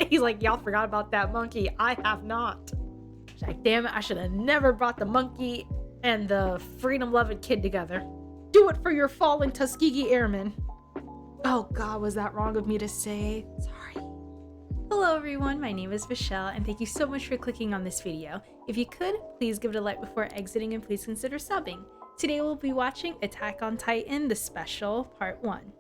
He's like, y'all forgot about that monkey. I have not. She's like, damn it, I should have never brought the monkey and the freedom-loving kid together. Do it for your fallen Tuskegee Airmen. Oh God, was that wrong of me to say? Sorry. Hello everyone, my name is Michelle and thank you so much for clicking on this video. If you could, please give it a like before exiting and please consider subbing. Today we'll be watching Attack on Titan, the special, part 1.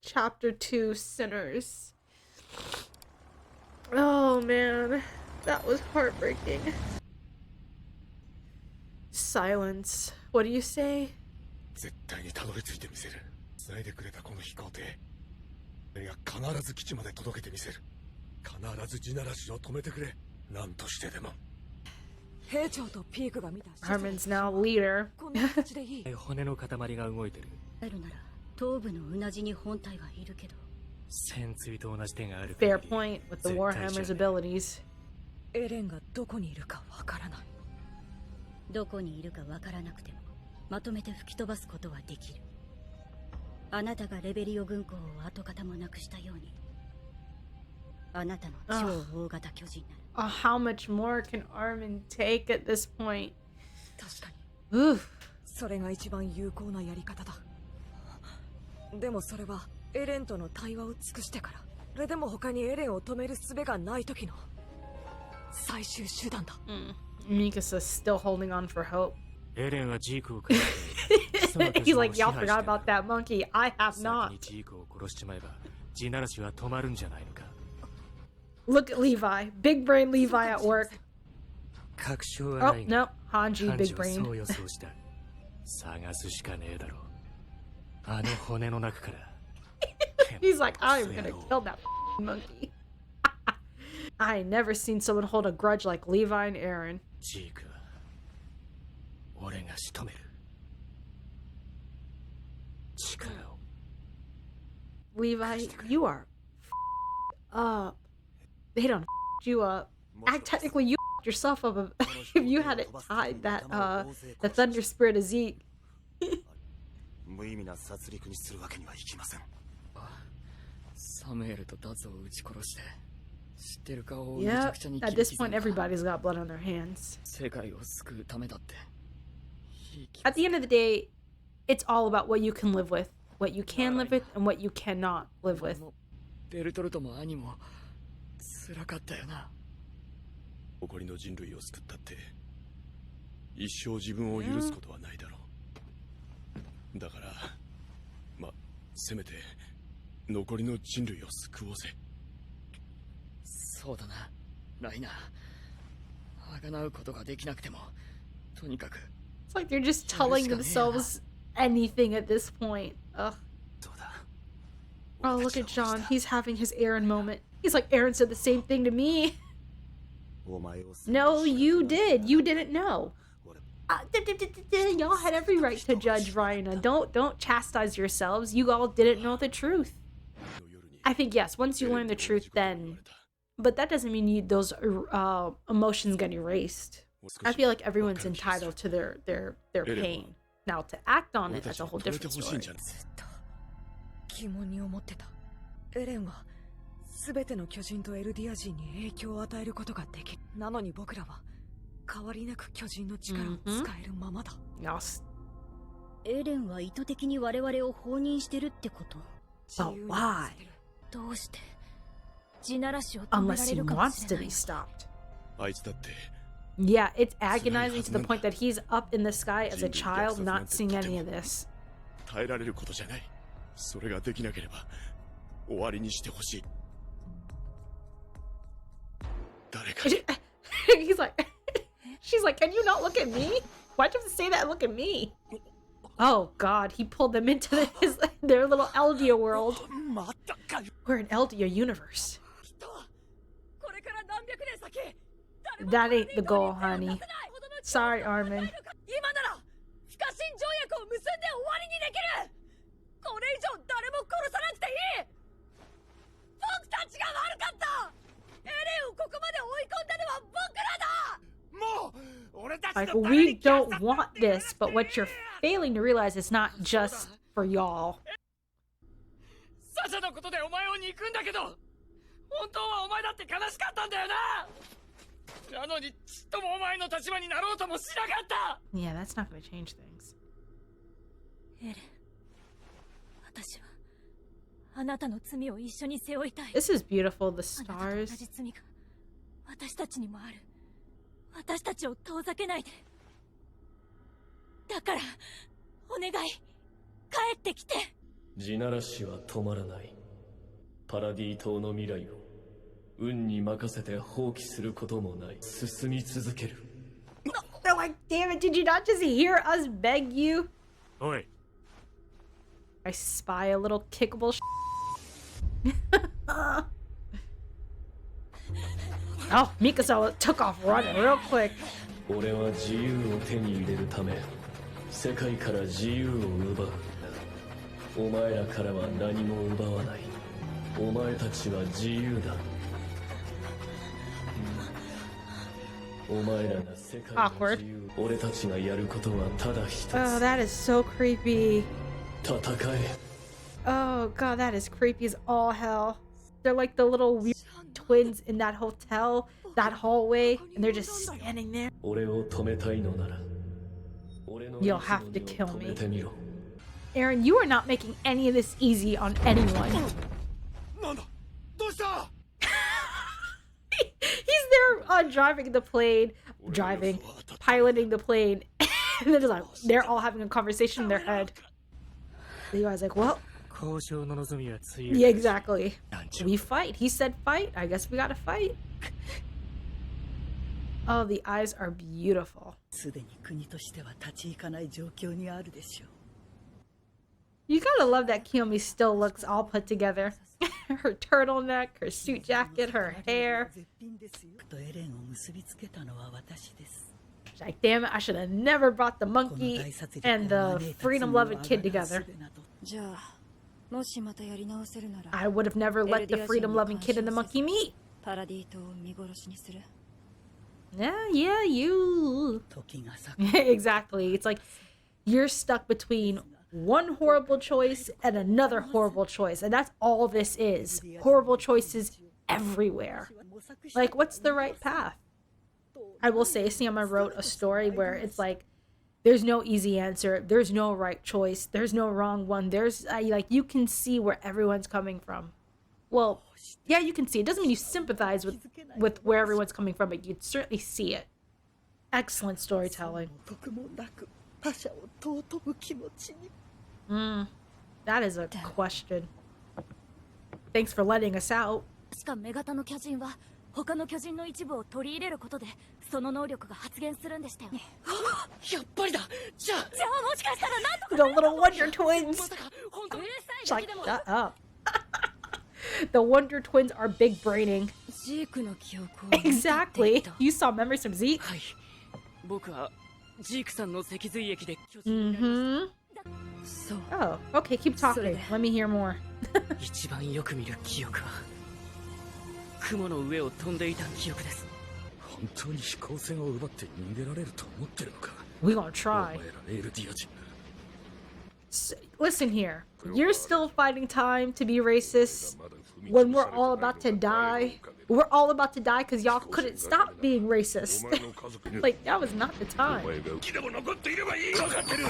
Chapter 2, Sinners. Oh man, that was heartbreaking. Silence. What do you say? Armin's now leader. Fair point with the Warhammer's abilities. どこにいるかわからなくてもまとめて吹き飛ばすことはできる。あなたがレベリオ軍港を跡形もなくしたように、あなたの超大型巨人なら。How much more can Armin take at this point? 確かに。それが一番有効なやり方だ。でもそれはエレンとの対話を尽くしてから、それでも他にエレンを止める術がない時の最終手段だ。Mikasa's still holding on for hope. He's like, y'all forgot about that monkey. I have not. Look at Levi. Big brain Levi at work. Oh, no. Hanji, big brain. He's like, I'm gonna kill that monkey. I ain't never seen someone hold a grudge like Levi and Aaron. Levi, you are up. They done you up. Technically, you yourself up if you hadn't tied that the Thunder Spirit of Zeke. Yeah, at this point everybody's got blood on their hands. At the end of the day, it's all about what you can live with, what you can live with, and what you cannot live with. It's like they're just telling themselves anything at this point. Ugh. Oh, look at John. He's having his Aaron moment. He's like, Aaron said the same thing to me. No, you did. You didn't know. Y'all had every right to judge Ryan. Don't chastise yourselves. You all didn't know the truth. I think, yes, once you learn the truth, then... But that doesn't mean those emotions get erased. I feel like everyone's entitled to their pain. Now, to act on it, that's a whole different story. Yes. But why? Unless he wants to be stopped. Yeah, it's agonizing to the point that he's up in the sky as a child not seeing any of this. He's like, she's like, can you not look at me? Why'd you have to say that and look at me? Oh God, he pulled them into their little Eldia world. We're in Eldia universe. That ain't the goal, honey. Sorry, Armin. Like, we don't want this, but what you're failing to realize it's not just for y'all. サシャのことでお前を憎んだけど、本当はお前だって悲しかったんだよな。なのにちっともお前の立場になろうともしなかった。Yeah, that's not going to change things. エレン、私はあなたの罪を一緒に背負いたい。 This is beautiful. The あなたと同 stars. じ罪が私たちにもある。私たちを遠ざけないで。だからお願い、帰ってきて。地ならしは止まらない。パラディ島の未来を運に任せて放棄することもない。進み続ける。 They're like, damn it, did you not just hear us beg you? おい、 I spy a little kickable Oh, Mikasa took off running real quick. 俺は自由を手に入れるため世界から自由を奪う。お前らからは何も奪わない。お前たちは自由だ。お前らが世界の自由。俺たちがやることはただ一つ。 Oh, that is so creepy. 戦え。 Oh god, that is creepy as all hell. They're like the little weird twins in that hotel, that hallway, and they're just standing there. 俺を止めたいのなら You'll have to kill me. 止めてみろ。 Aaron, you are not making any of this easy on anyone. なんだ、どうした。 He's there driving the plane, piloting the plane, and they're just like, they're all having a conversation in their head. The guy's like, well, 交渉の望みは強い。 yeah, exactly. We fight. He said fight. I guess we gotta fight. Oh, the eyes are beautiful. すでに国としては立ち行かない状況にあるでしょう。 You gotta love that Kiyomi still looks all put together. Her turtleneck, her suit jacket, her hair. 絶品ですよ。とエレンを結びつけたのは私です。 She's like, damn it, I should have never brought the この monkey 大殺戮 and を the 招いた罪を freedom-loving あ kid がなす together. べなど。じゃあもしまたやり直せるなら I would have never let the freedom-loving kid and the monkey meet. パラディ島を見殺しにする。 Yeah, you. 時が咲く。 Exactly. It's like you're stuck between one horrible choice and another horrible choice. And that's all this is. Horrible choices everywhere. Like, what's the right path? I will say, Siyama wrote a story where it's like, there's no easy answer. There's no right choice. There's no wrong one. There's, like, you can see where everyone's coming from. Well, yeah, you can see. It doesn't mean you sympathize with where everyone's coming from, but you'd certainly see it. Excellent storytelling. 得もなく他者を尊ぶ気持ちに。 That is a question. Thanks for letting us out. しかメガタの巨人は他の巨人の一部を取り入れることでその能力が発現するんでしたよね。やっぱりだ。じゃあ。じゃあもしかしたらなんとか The little Wonder Twins. まさか本当 う に。る She's さい like, だけでも shut up. The Wonder Twins are big braining. ジークの記憶を Exactly. You saw memories from Zeke. はい。僕はジークさんの脊髄液で巨人になりまし Mm-hmm. そう Oh, okay. Keep talking. Let me hear more. た。一番よく見る記憶は雲の上を飛んでいた記憶です。本当に飛行船を奪って逃げられると思ってるのか。 We're gonna お try. 前らエルディア人。 Listen here. You're still finding time to be racist when we're all about to die. We're all about to die because y'all couldn't stop being racist. Like, that was not the time. 気でも残っていればいい。分かってる。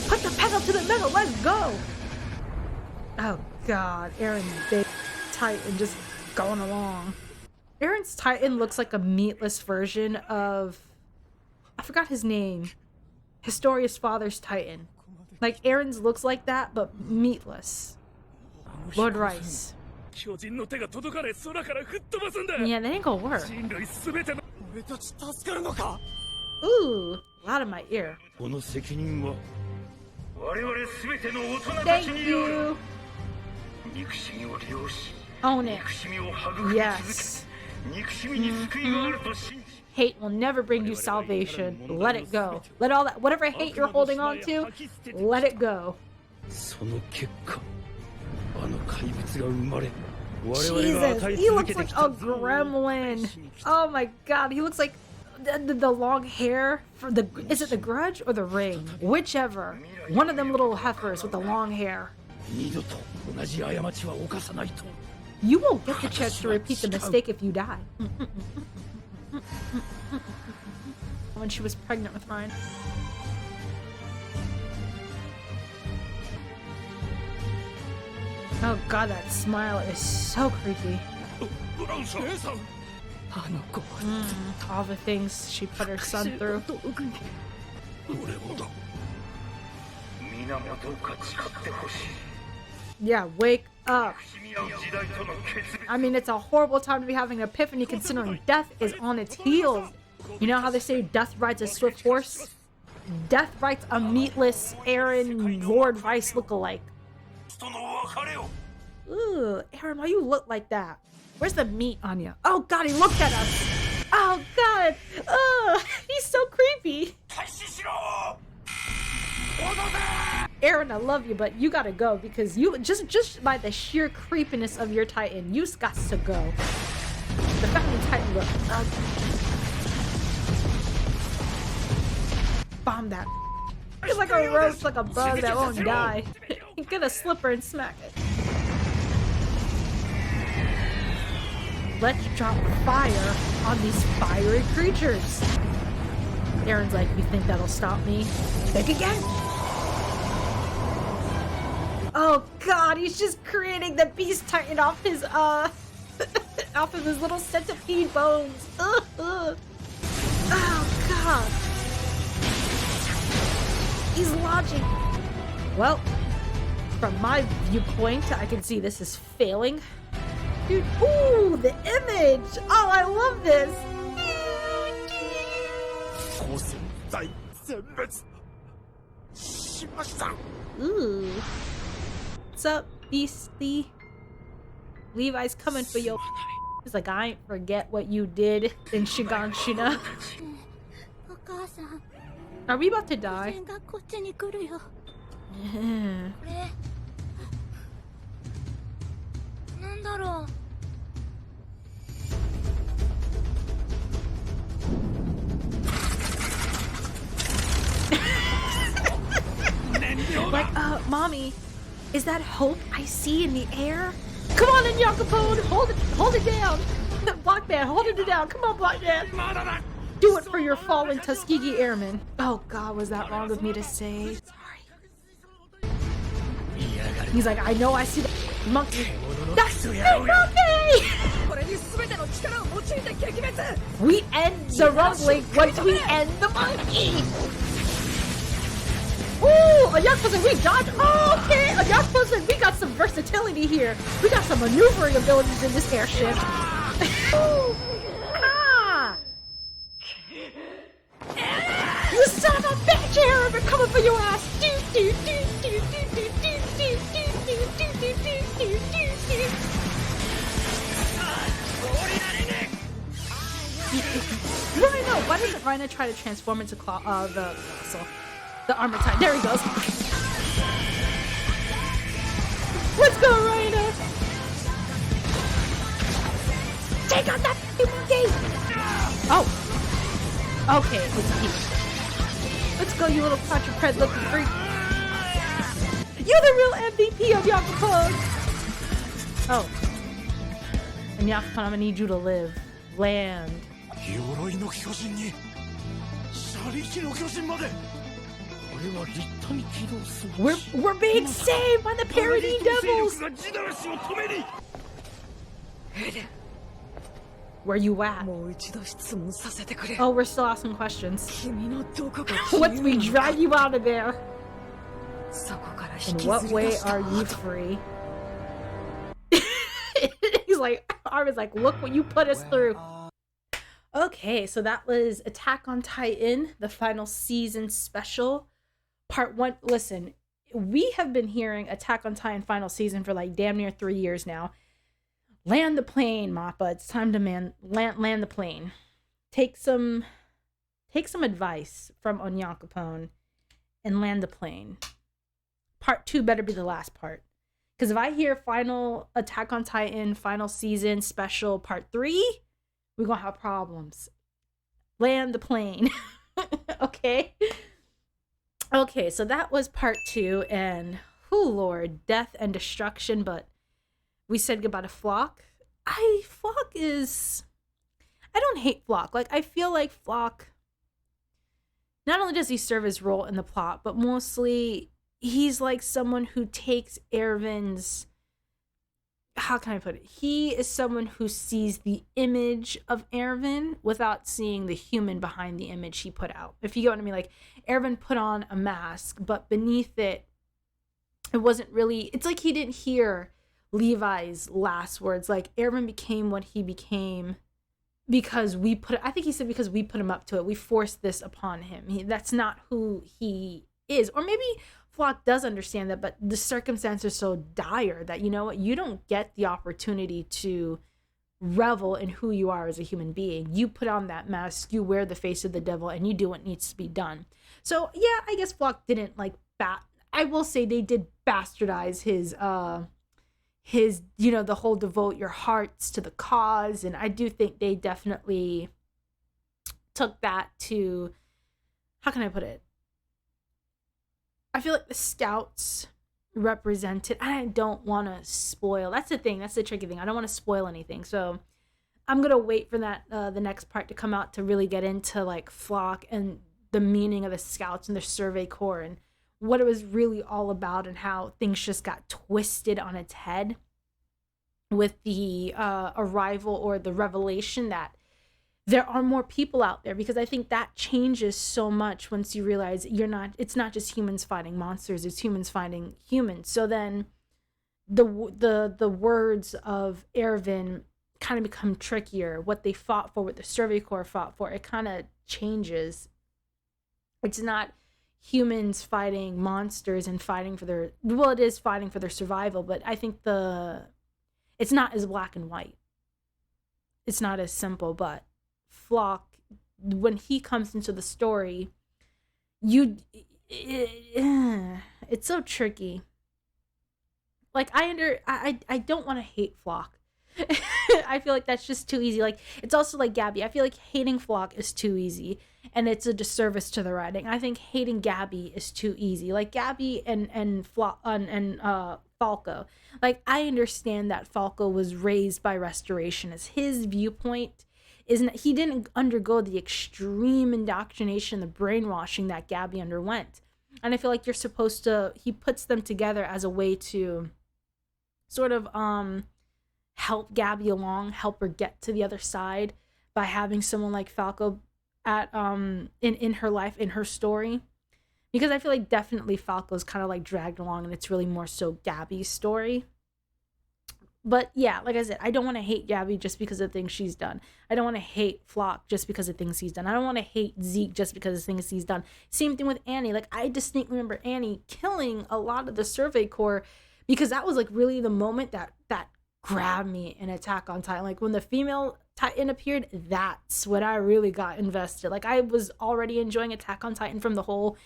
Put the pedal to the metal. Let's go. Oh, God. Aaron's big Titan just going along. Aaron's Titan looks like a meatless version of... I forgot his name. Historia's father's Titan. Like, Aaron's looks like that, but meatless. Lord Rice. 巨人の手が届かれ空から吹っ飛ばすんだ。 Yeah, that ain't gonna work. 人類すべての。俺たち助かるのか。 Ooh, loud in my ear. この責任は我々すべての大人た Thank ちにある。 you. 憎しみを利用し、 Own it. 憎しみを育み続け、 Yes. 憎しみに救いがあると信じ。 Hate will never bring you salvation. Let it go. Let all that, whatever hate you're holding on to, let it go. その結果、あの怪物が生まれ、我々が Jesus, 与え he 続 looks けて like き a た憎悪を gremlin. Oh my god, he looks like the long hair for the, is it the Grudge or the Ring? Whichever. One of them little heifers with the long hair. 二度と同じ過ちは犯さないと。 You won't get the chance to repeat the mistake if you die. When she was pregnant with Ryan. Oh god, that smile is so creepy. All the things she put her son through. Yeah, wake up. I mean, it's a horrible time to be having an epiphany considering death is on its heels. You know how they say death rides a swift horse? Death rides a meatless Aaron Lord Vice lookalike. Ooh, Aaron, why you look like that? Where's the meat on you? Oh god, he looked at us. Oh god. Ugh, he's so creepy. Aaron, I love you, but you gotta go because you just by the sheer creepiness of your Titan, you got to go. The fact that Titan look. Bomb that. It's like a roast, like a bug that won't die. Get a slipper and smack it. Let's drop fire on these fiery creatures. Aaron's like, you think that'll stop me? Think again. Oh god, he's just creating the Beast Titan off his off of his little centipede bones. Oh god. He's launching. Well, from my viewpoint, I can see this is failing. Dude, ooh, the image! Oh, I love this! Ooh. What's up, Beastie? Levi's coming for you. He's like, I ain't forget what you did in Shiganshina. Are we about to die? Like, mommy, is that hope I see in the air? Come on in, Yakupone! Hold it down! Black Man, hold it down! Come on, Black Man! Do it for your fallen Tuskegee Airmen! Oh god, was that wrong of me to say? Sorry. He's like, I know I see the monkey. That's the monkey! We end the rumbling once we end the monkey! Ooh, a Yakuza, we dodged. Oh, okay, a Yakuza, we got some versatility here. We got some maneuvering abilities in this airship. Ooh. Ah! You son of a bitch, Aaron, we're coming for your ass. Rhino, why doesn't Rhino try to transform into the armor type? There he goes. Let's go, Rhino! Take out that monkey! Oh. Okay, it's you. Let's go, you little quadruped looking freak. You're the real MVP of Yakupone! Oh. And Yakupone, I'm gonna need you to live. Land. We're being saved by the Paradine Devils! Where you at? Oh, we're still asking questions. Once we drag you out of there. In what way are you free? He's like, Armin's like, look what you put us through. Okay, so that was Attack on Titan, the final season special. Part 1. Listen, we have been hearing Attack on Titan final season for like damn near 3 years now. Land the plane, Mappa. It's time to land the plane. Take some advice from Onyankopon and land the plane. Part 2 better be the last part. Because if I hear final Attack on Titan, final season special part 3, we're going to have problems. land the plane. Okay. Okay, so that was part 2, and lord, death and destruction, but we said goodbye to Flock. Flock is, I don't hate Flock. Like, I feel like Flock, not only does he serve his role in the plot, but mostly he's like someone who takes Erwin's, how can I put it? He is someone who sees the image of Erwin without seeing the human behind the image he put out. If you get what I mean, like Erwin put on a mask, but beneath it, it wasn't really, it's like he didn't hear Levi's last words. Like Erwin became what he became because I think he said because we put him up to it. We forced this upon him. That's not who he is. Or maybe Flock does understand that, but the circumstances are so dire that, you know what, you don't get the opportunity to revel in who you are as a human being. You put on that mask, you wear the face of the devil, and you do what needs to be done. So yeah, I guess Flock didn't like I will say they did bastardize his the whole devote your hearts to the cause, and I do think they definitely took that to, how can I put it, I feel like the scouts represented, I don't want to spoil, that's the thing, that's the tricky thing, I don't want to spoil anything, so I'm gonna wait for that the next part to come out to really get into like Flock and the meaning of the scouts and the Survey Corps and what it was really all about, and how things just got twisted on its head with the arrival or the revelation that there are more people out there, because I think that changes so much once you realize it's not just humans fighting monsters, it's humans fighting humans. So then the words of Erwin kind of become trickier. What they fought for, what the Survey Corps fought for, it kind of changes. It's not humans fighting monsters and fighting for their, well, it is fighting for their survival, but I think it's not as black and white. It's not as simple. But Flock, when he comes into the story, it's so tricky. Like I don't want to hate Flock. I feel like that's just too easy. Like, it's also like Gabby. I feel like hating Flock is too easy, and it's a disservice to the writing. I think hating Gabby is too easy. Like Gabby and Falco. Like, I understand that Falco was raised by restoration, as his viewpoint isn't, he didn't undergo the extreme indoctrination, the brainwashing that Gabby underwent. And I feel like he puts them together as a way to sort of help Gabby along, help her get to the other side by having someone like Falco at in her life, in her story. Because I feel like definitely Falco's kind of like dragged along, and it's really more so Gabby's story. But yeah, like I said, I don't want to hate Gabby just because of things she's done. I don't want to hate Flock just because of things he's done. I don't want to hate Zeke just because of things he's done. Same thing with Annie. Like, I distinctly remember Annie killing a lot of the Survey Corps, because that was like really the moment that grabbed me in Attack on Titan. Like, when the female Titan appeared, that's when I really got invested. Like, I was already enjoying Attack on Titan from the whole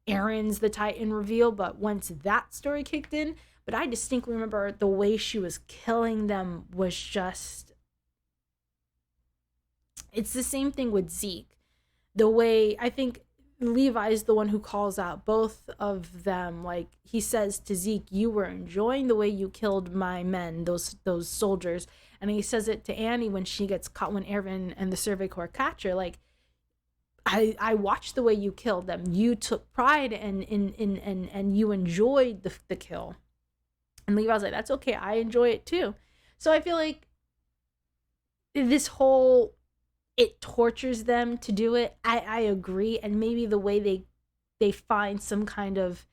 Aaron's the Titan reveal, but once that story kicked in, but I distinctly remember the way she was killing them was just, it's the same thing with Zeke. The way, I think Levi's the one who calls out both of them. Like, he says to Zeke, you were enjoying the way you killed my men, those soldiers. And he says it to Annie when she gets caught, when Erwin and the Survey Corps catch her. Like, I watched the way you killed them. You took pride and you enjoyed the kill. And Levi's like, that's okay, I enjoy it too. So I feel like this whole, it tortures them to do it. I agree. And maybe the way they find some kind of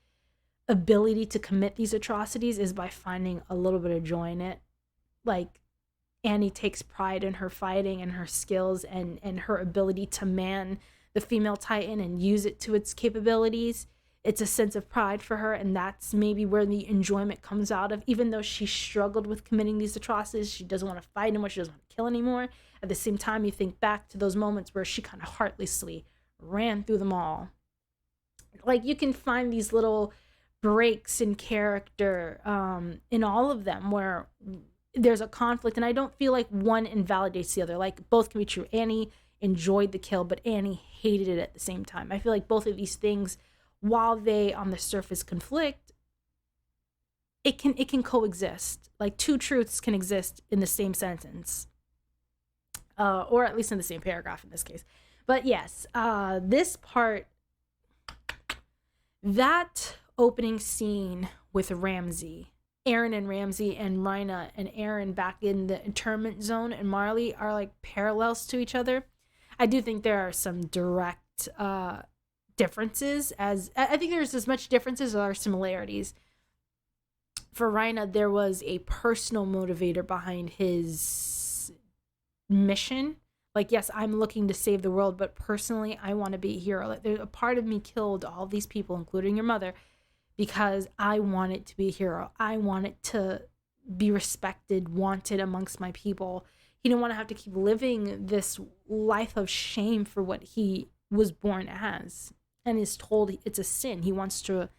ability to commit these atrocities is by finding a little bit of joy in it. Like, Annie takes pride in her fighting and her skills and her ability to man the female Titan and use it to its capabilities. It's a sense of pride for her, and that's maybe where the enjoyment comes out of. Even though she struggled with committing these atrocities, she doesn't want to fight anymore, she doesn't want to kill anymore. At the same time, you think back to those moments where she kind of heartlessly ran through them all. Like, you can find these little breaks in character in all of them where there's a conflict, and I don't feel like one invalidates the other. Like, both can be true. Annie enjoyed the kill, but Annie hated it at the same time. I feel like both of these things, while they on the surface conflict, it can coexist. Like two truths can exist in the same sentence, or at least in the same paragraph in this case. But yes, this part, that opening scene with Ramsey, Aaron and Ramsey, and Rhaina and Aaron back in the internment zone and Marley are like parallels to each other. I do think there are some direct differences, as I think there's as much differences as there are similarities. For Rhaina, there was a personal motivator behind his mission. Like, yes, I'm looking to save the world, but personally, I want to be a hero. Like, a part of me killed all these people, including your mother, because I wanted to be a hero. I wanted to be respected, wanted amongst my people. He didn't want to have to keep living this life of shame for what he was born as and is told it's a sin. He wants to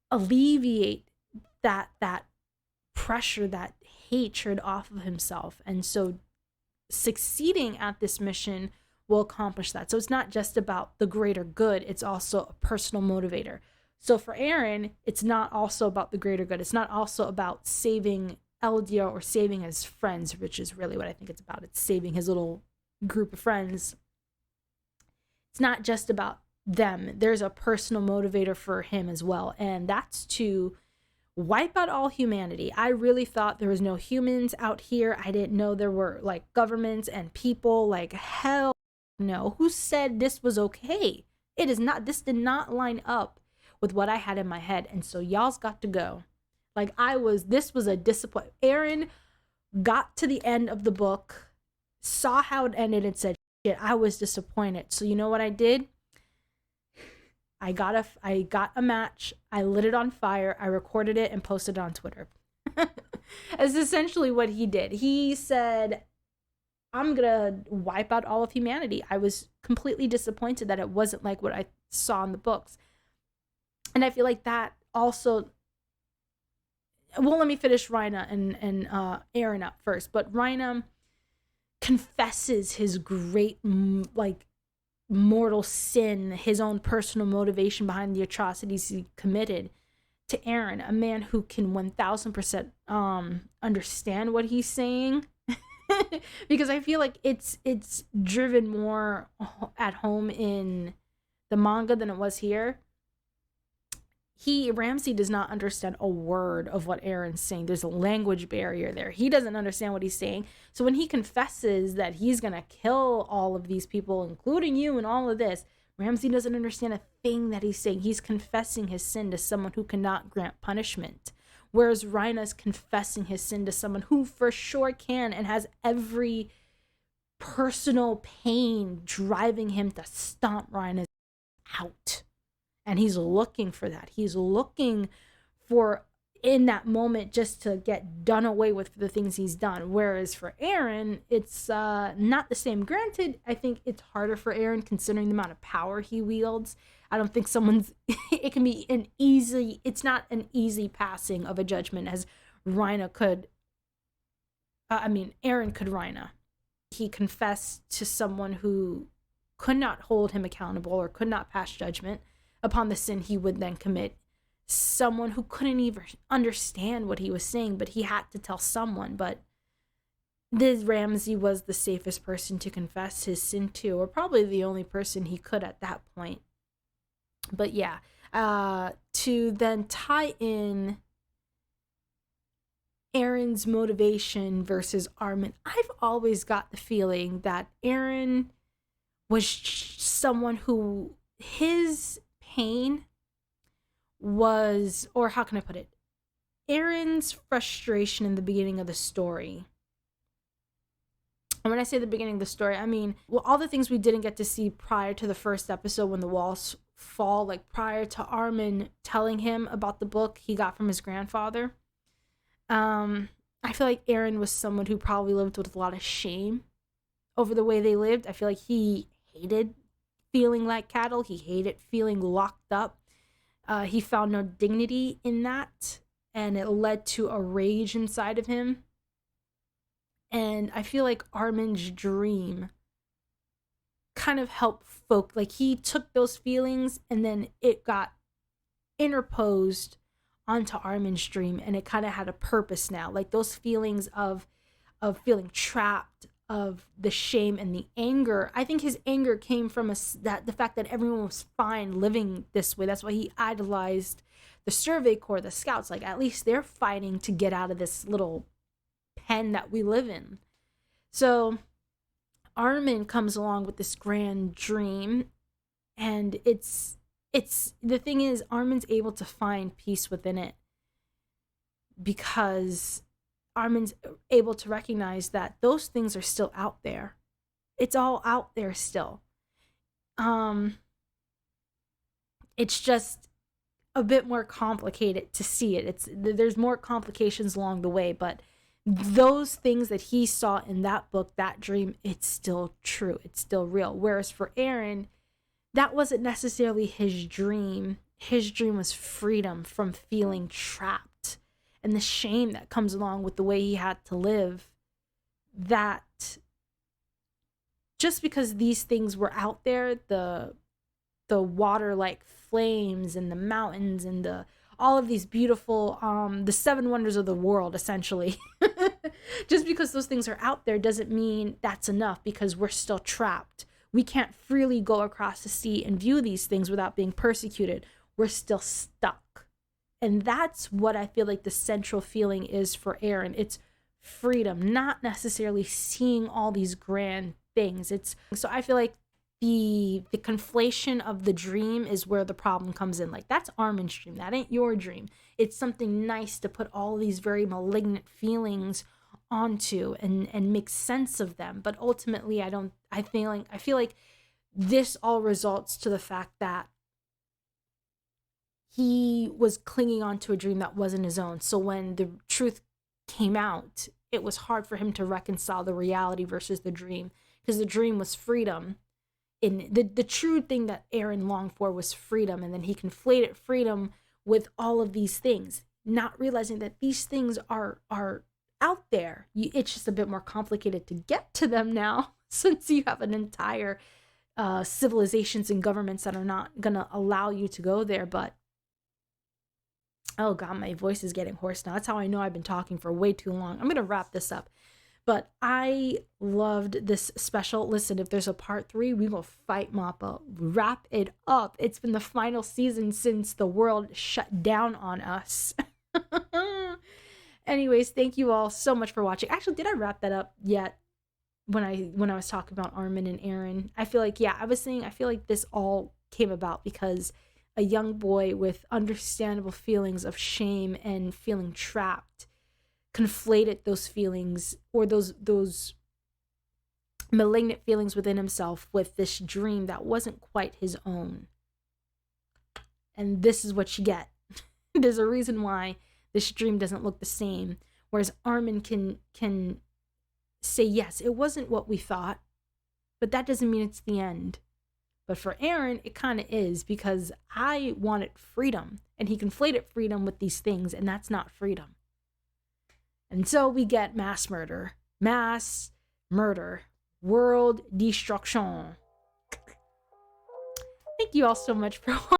alleviate that pressure, that hatred off of himself. And so succeeding at this mission will accomplish that. So it's not just about the greater good, it's also a personal motivator. So for Aaron, it's not also about the greater good. It's not also about saving Eldia or saving his friends, which is really what I think it's about. It's saving his little group of friends. It's not just about them. There's a personal motivator for him as well, and that's to wipe out all humanity. I really thought there was no humans out here. I didn't know there were like governments and people. Like, hell no. Who said this was okay? It is not. This did not line up with what I had in my head. And so y'all's got to go. Like, this was a disappointment. Aaron got to the end of the book, saw how it ended, and said, shit, I was disappointed. So you know what I did? I got a match, I lit it on fire, I recorded it and posted it on Twitter. That's essentially what he did. He said, I'm gonna wipe out all of humanity. I was completely disappointed that it wasn't like what I saw in the books. And I feel like that also, well, let me finish Rhaina and Aaron up first. But Rhaina confesses his great, like, mortal sin, his own personal motivation behind the atrocities he committed, to Aaron, a man who can 1000% understand what he's saying. Because I feel like it's driven more at home in the manga than it was here. Ramsey does not understand a word of what Aaron's saying. There's a language barrier there. He doesn't understand what he's saying. So when he confesses that he's going to kill all of these people, including you and all of this, Ramsey doesn't understand a thing that he's saying. He's confessing his sin to someone who cannot grant punishment. Whereas Rhaina's confessing his sin to someone who for sure can and has every personal pain driving him to stomp Rhaina out. And he's looking for that. He's looking for, in that moment, just to get done away with the things he's done. Whereas for Aaron, it's not the same. Granted, I think it's harder for Aaron considering the amount of power he wields. I don't think it can be it's not an easy passing of a judgment as Aaron could Rhaina. He confessed to someone who could not hold him accountable or could not pass judgment upon the sin he would then commit. Someone who couldn't even understand what he was saying, but he had to tell someone. But this Ramsey was the safest person to confess his sin to, or probably the only person he could at that point. But yeah, to then tie in Aaron's motivation versus Armin, I've always got the feeling that Aaron was someone who his pain was, or how can I put it? Aaron's frustration in the beginning of the story. And when I say the beginning of the story, I mean, well, all the things we didn't get to see prior to the first episode when the walls fall, like prior to Armin telling him about the book he got from his grandfather. I feel like Aaron was someone who probably lived with a lot of shame over the way they lived. I feel like he hated feeling like cattle. He hated feeling locked up. He found no dignity in that, and it led to a rage inside of him. And I feel like Armin's dream kind of help like he took those feelings and then it got interposed onto Armin's dream, and it kind of had a purpose now. Like those feelings of feeling trapped, of the shame and the anger. I think his anger came from the fact that everyone was fine living this way. That's why he idolized the Survey Corps, the Scouts. Like, at least they're fighting to get out of this little pen that we live in. So Armin comes along with this grand dream, and it's the thing is, Armin's able to find peace within it because Armin's able to recognize that those things are still out there. It's all out there still. It's just a bit more complicated to see it. There's more complications along the way, but those things that he saw in that book, that dream, it's still true. It's still real. Whereas for Eren, that wasn't necessarily his dream. His dream was freedom from feeling trapped and the shame that comes along with the way he had to live. That just because these things were out there, the water like flames and the mountains and all of these beautiful the seven wonders of the world, essentially. Just because those things are out there doesn't mean that's enough, because we're still trapped. We can't freely go across the sea and view these things without being persecuted. We're still stuck. And that's what I feel like the central feeling is for Eren. It's freedom, not necessarily seeing all these grand things. So I feel like the conflation of the dream is where the problem comes in. Like, that's Armin's dream. That ain't your dream. It's something nice to put all these very malignant feelings onto and make sense of them. But ultimately, I feel like this all results to the fact that he was clinging on to a dream that wasn't his own. So when the truth came out, it was hard for him to reconcile the reality versus the dream, because the dream was freedom. And the true thing that Eren longed for was freedom, and then he conflated freedom with all of these things, not realizing that these things are out there. It's just a bit more complicated to get to them now, since you have an entire civilizations and governments that are not gonna allow you to go there. But oh god, my voice is getting hoarse now. That's how I know I've been talking for way too long. I'm gonna wrap this up. But I loved this special. Listen, if there's a part 3, we will fight Mappa. Wrap it up. It's been the final season since the world shut down on us. Anyways, thank you all so much for watching. Actually, did I wrap that up yet? When I was talking about Armin and Eren, I feel like, I was saying I feel like this all came about because a young boy with understandable feelings of shame and feeling trapped conflated those feelings, or those malignant feelings within himself, with this dream that wasn't quite his own. And this is what you get. There's a reason why this dream doesn't look the same, whereas Armin can say, yes, it wasn't what we thought, but that doesn't mean it's the end. But for Eren, it kind of is, because I wanted freedom, and he conflated freedom with these things, and that's not freedom. And so we get mass murder, world destruction. Thank you all so much for watching.